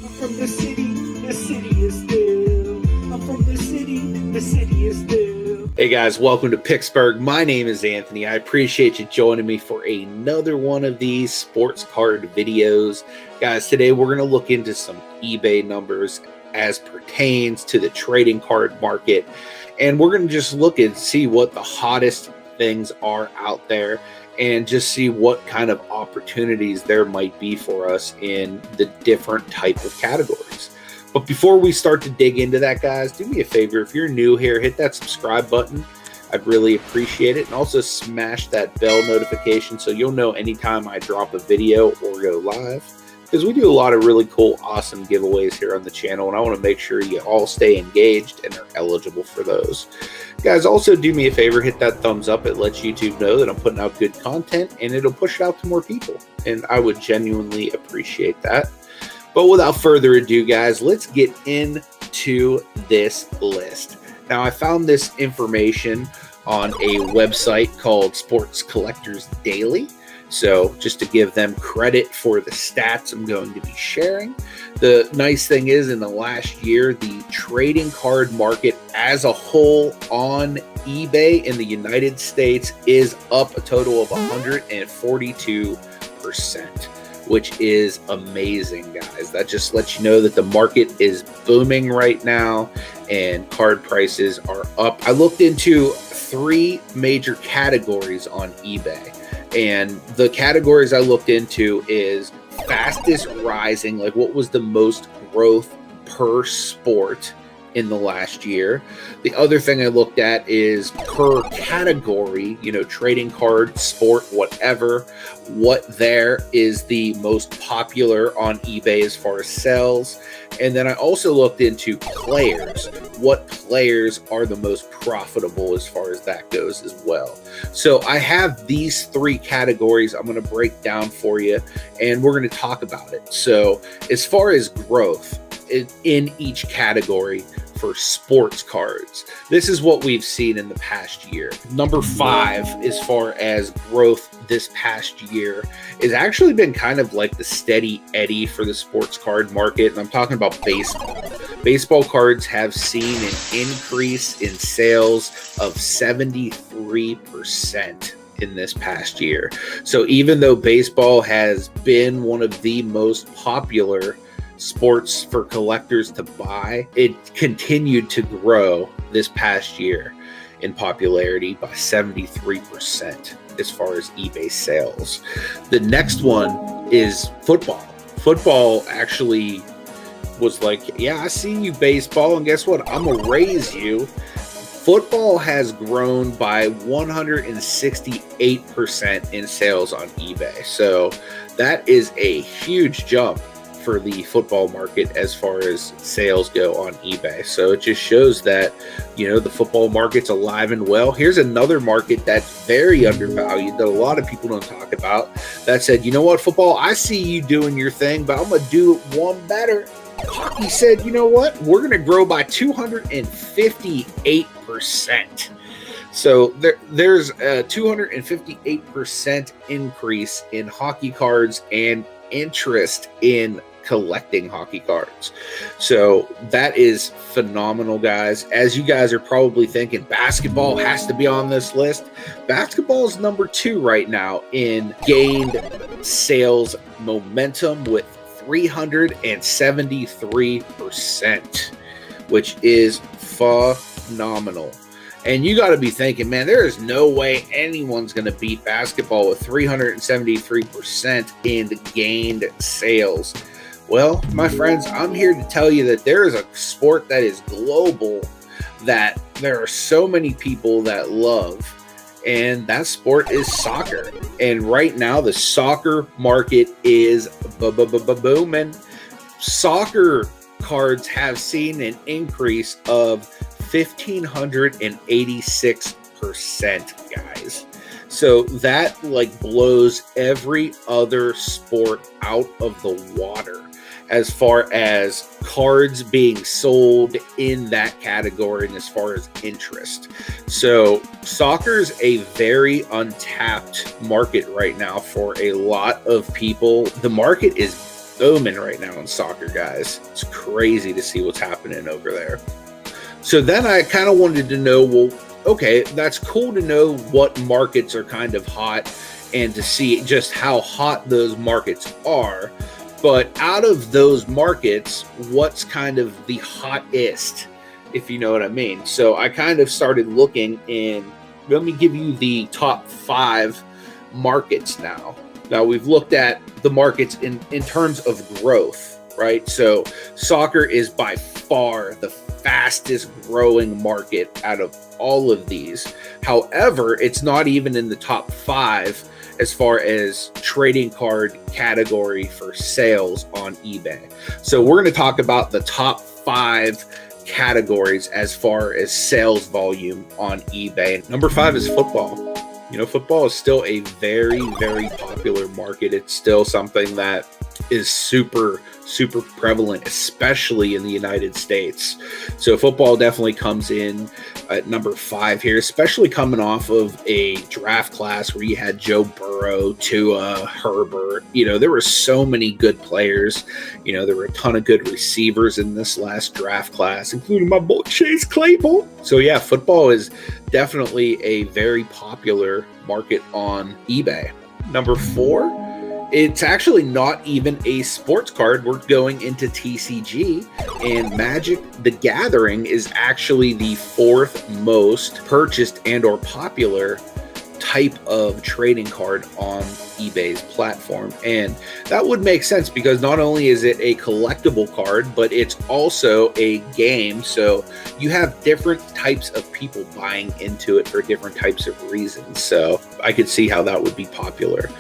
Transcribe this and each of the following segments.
from the city is still. I'm from the city is still. Hey guys, welcome to Pittsburgh. My name is Anthony. I appreciate you joining me for another one of these sports card videos. Guys, today we're going to look into some eBay numbers as pertains to the trading card market. And we're going to just look and see what the hottest things are out there and just see what kind of opportunities there might be for us in the different type of categories. But before we start to dig into that, guys, do me a favor. If you're new here, hit that subscribe button. I'd really appreciate it. And also smash that bell notification so you'll know anytime I drop a video or go live, because we do a lot of really cool, awesome giveaways here on the channel, and I want to make sure you all stay engaged and are eligible for those. Guys, also do me a favor, hit that thumbs up. It lets YouTube know that I'm putting out good content, and it'll push it out to more people, and I would genuinely appreciate that. But without further ado, guys, let's get into this list. Now, I found this information on a website called Sports Collectors Daily. So just to give them credit for the stats I'm going to be sharing. The nice thing is, in the last year, the trading card market as a whole on eBay in the United States is up a total of 142%, which is amazing, guys. That just lets you know that the market is booming right now and card prices are up. I looked into 3 major categories on eBay. And the categories I looked into is fastest rising, like what was the most growth per sport in the last year. The other thing I looked at is per category, trading card, sport, whatever, what there is the most popular on eBay as far as sales. And then I also looked into players, what players are the most profitable as far as that goes as well. So I have these 3 categories I'm going to break down for you, and we're going to talk about it. So as far as growth in each category for sports cards, this is what we've seen in the past year. Number 5, as far as growth this past year, is actually been kind of like the steady eddy for the sports card market. And I'm talking about baseball. Baseball cards have seen an increase in sales of 73% in this past year. So even though baseball has been one of the most popular sports for collectors to buy, it continued to grow this past year in popularity by 73% as far as eBay sales. The next one is football. Football actually was like, yeah, I see you, baseball, and guess what? I'm gonna raise you. Football has grown by 168% in sales on eBay. So that is a huge jump for the football market as far as sales go on eBay. So it just shows that, the football market's alive and well. Here's another market that's very undervalued that a lot of people don't talk about, that said, you know what, football, I see you doing your thing, but I'm going to do it one better. Hockey said, you know what, we're going to grow by 258%. So there's a 258% increase in hockey cards and interest in collecting hockey cards. So that is phenomenal, guys. As you guys are probably thinking, basketball has to be on this list. Basketball is number 2 right now in gained sales momentum with 373%, which is phenomenal. And you got to be thinking, man, there is no way anyone's going to beat basketball with 373% in gained sales. Well, my friends, I'm here to tell you that there is a sport that is global that there are so many people that love, and that sport is soccer. And right now, the soccer market is booming. Soccer cards have seen an increase of 1,586%, guys. So that blows every other sport out of the water as far as cards being sold in that category and as far as interest. So soccer's a very untapped market right now for a lot of people. The market is booming right now in soccer, guys. It's crazy to see what's happening over there. So then I kind of wanted to know, well, okay, that's cool to know what markets are kind of hot and to see just how hot those markets are. But out of those markets, what's kind of the hottest, if you know what I mean? So I kind of started looking, and let me give you the top 5 markets now. Now, we've looked at the markets in terms of growth, right? So soccer is by far the fastest growing market out of all of these. However, it's not even in the top 5 as far as trading card category for sales on eBay. So we're going to talk about the top 5 categories as far as sales volume on eBay. Number 5 is football. You know, football is still a very, very popular market. It's still something that is super prevalent, especially in the United States. So football definitely comes in at number 5 here, especially coming off of a draft class where you had Joe Burrow, Tua, Herbert. You know, there were so many good players. You know, there were a ton of good receivers in this last draft class, including my boy Chase Claypool. So yeah, football is definitely a very popular market on eBay. Number 4, it's actually not even a sports card. We're going into TCG, and Magic the Gathering is actually the 4th most purchased and or popular type of trading card on eBay's platform. And that would make sense because not only is it a collectible card, but it's also a game. So you have different types of people buying into it for different types of reasons. So I could see how that would be popular.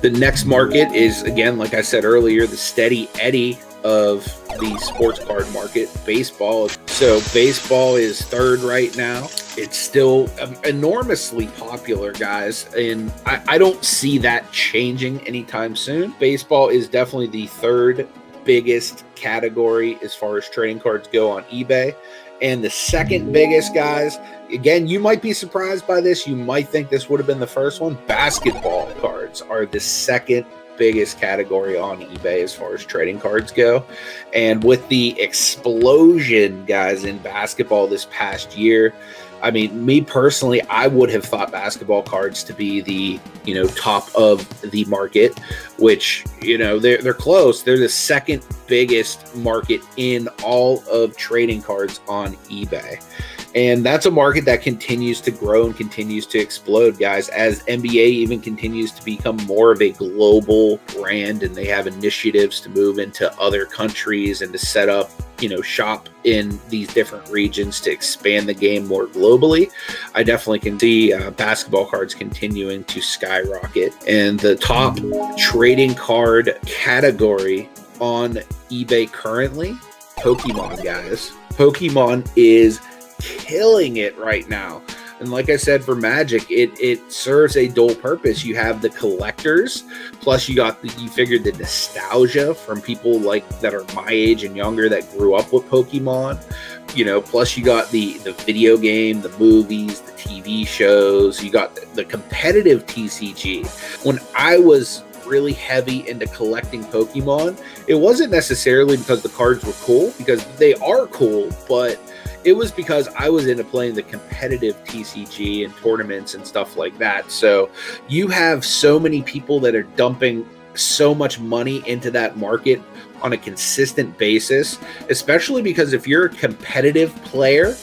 The next market is, again, like I said earlier, the steady Eddie of the sports card market, baseball. So baseball is 3rd right now. It's still enormously popular, guys, and I don't see that changing anytime soon. Baseball is definitely the 3rd biggest category as far as trading cards go on eBay. And the 2nd biggest, guys, again, you might be surprised by this. You might think this would have been the first one. Basketball cards are the 2nd biggest category on eBay as far as trading cards go. And with the explosion, guys, in basketball this past year, I mean, me personally, I would have thought basketball cards to be the, you know, top of the market, which, you know, they're close. They're the 2nd biggest market in all of trading cards on eBay. And that's a market that continues to grow and continues to explode, guys, as NBA even continues to become more of a global brand, and they have initiatives to move into other countries and to set up, you know, shop in these different regions to expand the game more globally. I definitely can see basketball cards continuing to skyrocket. And the top trading card category on eBay currently, Pokemon, guys. Pokemon is killing it right now. And like I said, for Magic, it serves a dual purpose. You have the collectors, plus you figured the nostalgia from people like that are my age and younger that grew up with Pokemon. You know, plus you got the video game, the movies, the TV shows. You got the competitive TCG. When I was really heavy into collecting Pokemon, it wasn't necessarily because the cards were cool, because they are cool, but it was because I was into playing the competitive TCG and tournaments and stuff like that. So you have so many people that are dumping so much money into that market on a consistent basis, especially because if you're a competitive player,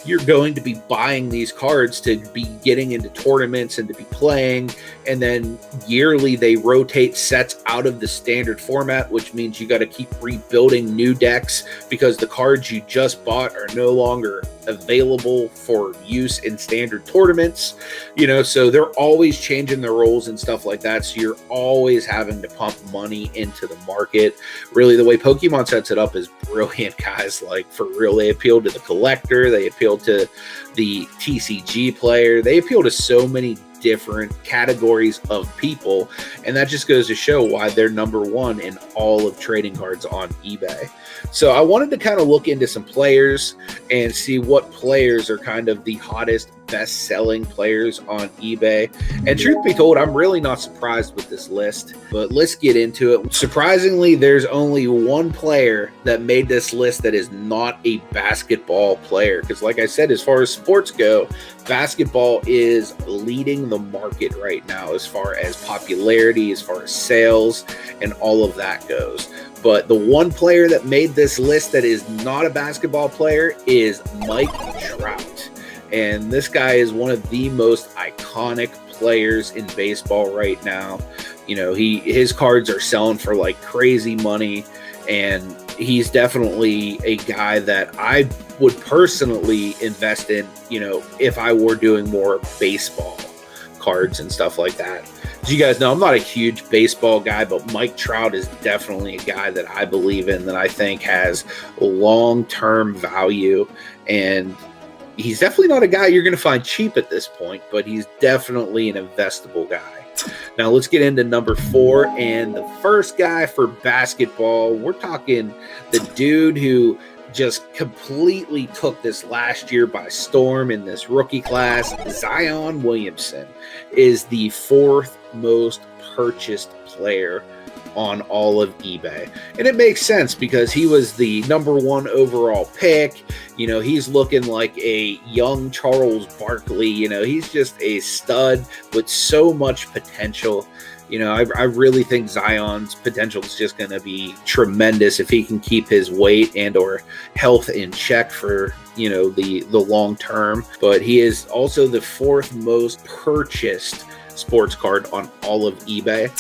you're going to be buying these cards to be getting into tournaments and to be playing. And then yearly they rotate sets out of the standard format, which means you got to keep rebuilding new decks because the cards you just bought are no longer available for use in standard tournaments. You know, so they're always changing the rules and stuff like that. So you're always having to pump money into the market. Really, the way Pokemon sets it up is brilliant, guys. Like, for real, they appeal to the collector, they appeal to the TCG player, they appeal to so many different categories of people, and that just goes to show why they're number one in all of trading cards on eBay. So I wanted to kind of look into some players and see what players are kind of the hottest best-selling players on eBay. And truth be told, I'm really not surprised with this list, but let's get into it. Surprisingly, there's only one player that made this list that is not a basketball player, because like I said, as far as sports go, basketball is leading the market right now as far as popularity, as far as sales, and all of that goes. But the one player that made this list that is not a basketball player is Mike Trout. And this guy is one of the most iconic players in baseball right now. You know, his cards are selling for like crazy money, and he's definitely a guy that I would personally invest in, you know, if I were doing more baseball cards and stuff like that. As you guys know, I'm not a huge baseball guy, but Mike Trout is definitely a guy that I believe in, that I think has long-term value, and he's definitely not a guy you're going to find cheap at this point, but he's definitely an investable guy. Now let's get into number 4, and the first guy for basketball, we're talking the dude who just completely took this last year by storm in this rookie class. Zion Williamson is the 4th most purchased player on all of eBay. And it makes sense because he was the #1 overall pick. You know, he's looking like a young Charles Barkley. You know, he's just a stud with so much potential. You know, I really think Zion's potential is just going to be tremendous if he can keep his weight and or health in check for, you know, the long term. But he is also the 4th most purchased sports card on all of eBay.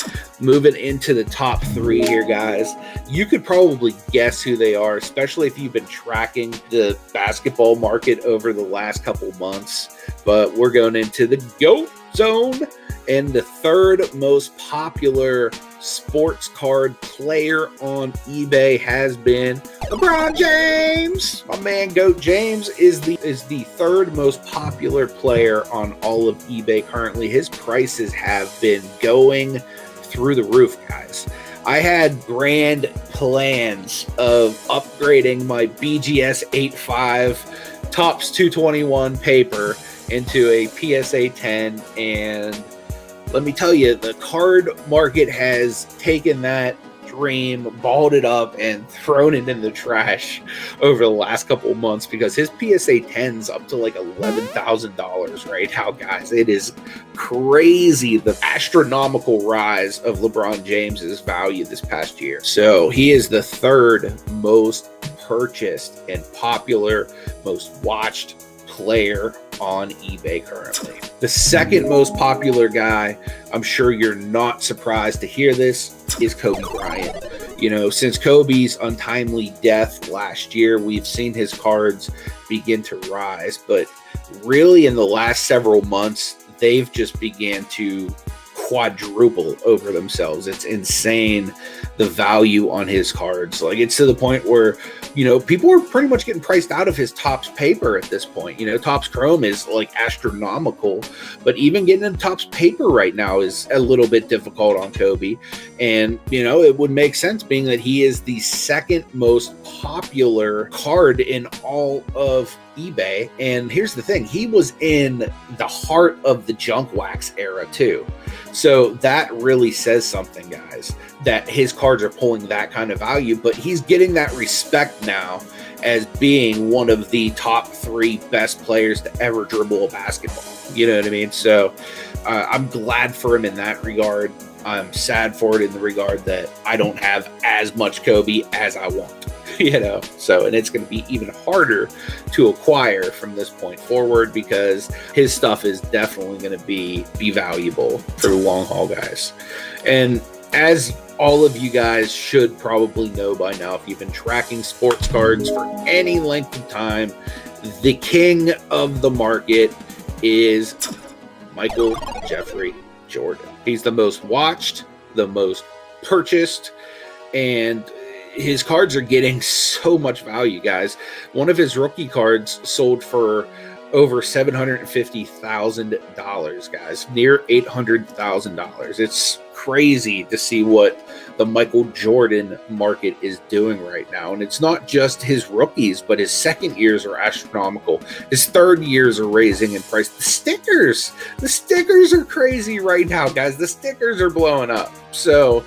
Moving into the top 3 here, guys, you could probably guess who they are, especially if you've been tracking the basketball market over the last couple months. But we're going into the GOAT zone, and the 3rd most popular sports card player on eBay has been LeBron James. My man GOAT James is the 3rd most popular player on all of eBay currently. His prices have been going through the roof, guys. I had grand plans of upgrading my BGS 8.5 Topps 221 paper into a PSA 10, and let me tell you, the card market has taken that dream, balled it up, and thrown it in the trash over the last couple of months, because his PSA 10's up to like $11,000 right now, guys. It is crazy, the astronomical rise of LeBron James's value this past year. So he is the 3rd most purchased and popular, most watched player on eBay currently. The 2nd most popular guy, I'm sure you're not surprised to hear this, is Kobe Bryant. You know, since Kobe's untimely death last year, we've seen his cards begin to rise, but really in the last several months, they've just began to quadruple over themselves. It's insane, the value on his cards. Like, it's to the point where, you know, people are pretty much getting priced out of his Topps paper at this point. You know, Topps Chrome is like astronomical, but even getting into Topps paper right now is a little bit difficult on Kobe. And, you know, it would make sense being that he is the 2nd most popular card in all of eBay. And here's the thing, he was in the heart of the junk wax era too. So that really says something, guys, that his cards are pulling that kind of value, but he's getting that respect now as being one of the top 3 best players to ever dribble a basketball. You know what I mean? So I'm glad for him in that regard. I'm sad for it in the regard that I don't have as much Kobe as I want. You know, so, and it's going to be even harder to acquire from this point forward, because his stuff is definitely going to be valuable for the long haul, guys. And as all of you guys should probably know by now, if you've been tracking sports cards for any length of time, the king of the market is Michael Jeffrey Jordan. He's the most watched, the most purchased, and his cards are getting so much value, guys. One of his rookie cards sold for over $750,000, guys, near $800,000. It's crazy to see what the Michael Jordan market is doing right now. And it's not just his rookies, but his second years are astronomical. His third years are raising in price. The stickers are crazy right now, guys. The stickers are blowing up. So,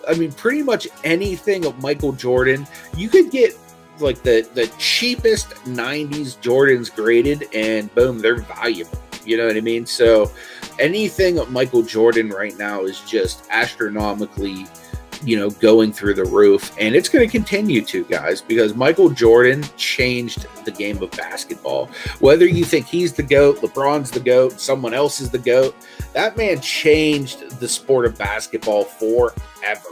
I mean, pretty much anything of Michael Jordan, you could get like the cheapest 90s Jordans graded, and boom, they're valuable. You know what I mean? So anything of Michael Jordan right now is just astronomically, you know, going through the roof, and it's going to continue to, guys, because Michael Jordan changed the game of basketball. Whether you think he's the GOAT, LeBron's the GOAT, someone else is the GOAT, that man changed the sport of basketball forever.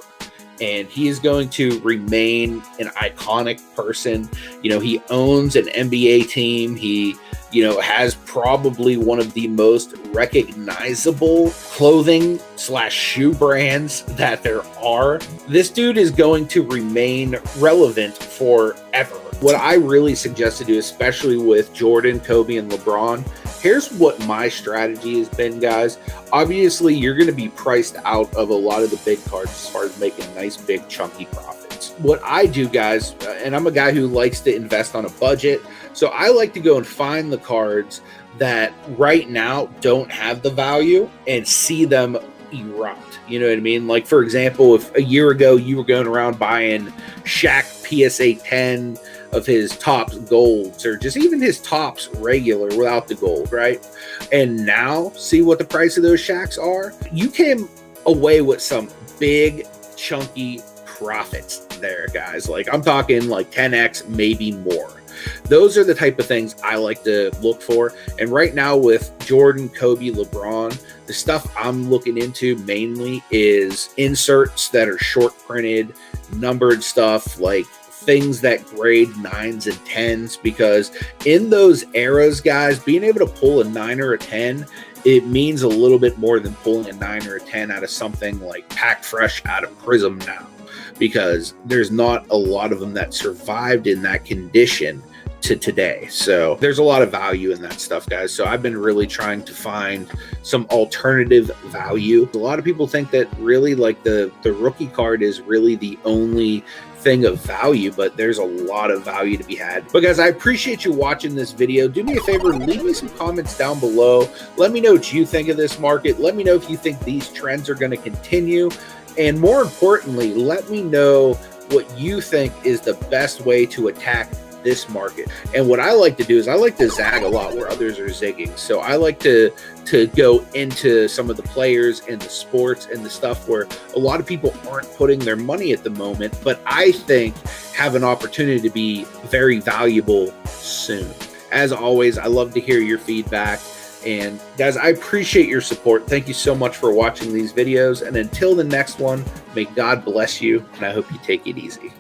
And he is going to remain an iconic person. You know, he owns an NBA team. He, you know, has probably one of the most recognizable clothing / shoe brands that there are. This dude is going to remain relevant forever. What I really suggest to do, especially with Jordan, Kobe, and LeBron, here's what my strategy has been, guys. Obviously, you're going to be priced out of a lot of the big cards as far as making nice, big, chunky profits. What I do, guys, and I'm a guy who likes to invest on a budget, so I like to go and find the cards that right now don't have the value and see them erupt. You know what I mean? Like, for example, if a year ago you were going around buying Shaq PSA 10 of his Topps golds, or just even his Topps regular without the gold, right? And now see what the price of those Shaqs are. You came away with some big chunky profits there, guys. Like, I'm talking like 10x, maybe more. Those are the type of things I like to look for. And right now with Jordan, Kobe, LeBron, the stuff I'm looking into mainly is inserts that are short printed, numbered stuff, like things that grade 9s and 10s, because in those eras, guys, being able to pull a 9 or a 10, it means a little bit more than pulling a 9 or a 10 out of something like packed fresh out of Prism now, because there's not a lot of them that survived in that condition to today. So there's a lot of value in that stuff, guys. So I've been really trying to find some alternative value. A lot of people think that really like the rookie card is really the only thing of value, but there's a lot of value to be had. But guys, I appreciate you watching this video. Do me a favor, leave me some comments down below. Let me know what you think of this market. Let me know if you think these trends are going to continue. And more importantly, let me know what you think is the best way to attack this market. And what I like to do is I like to zag a lot where others are zigging. So I like to go into some of the players and the sports and the stuff where a lot of people aren't putting their money at the moment, but I think have an opportunity to be very valuable soon. As always, I love to hear your feedback. And guys, I appreciate your support. Thank you so much for watching these videos. And until the next one, may God bless you, and I hope you take it easy.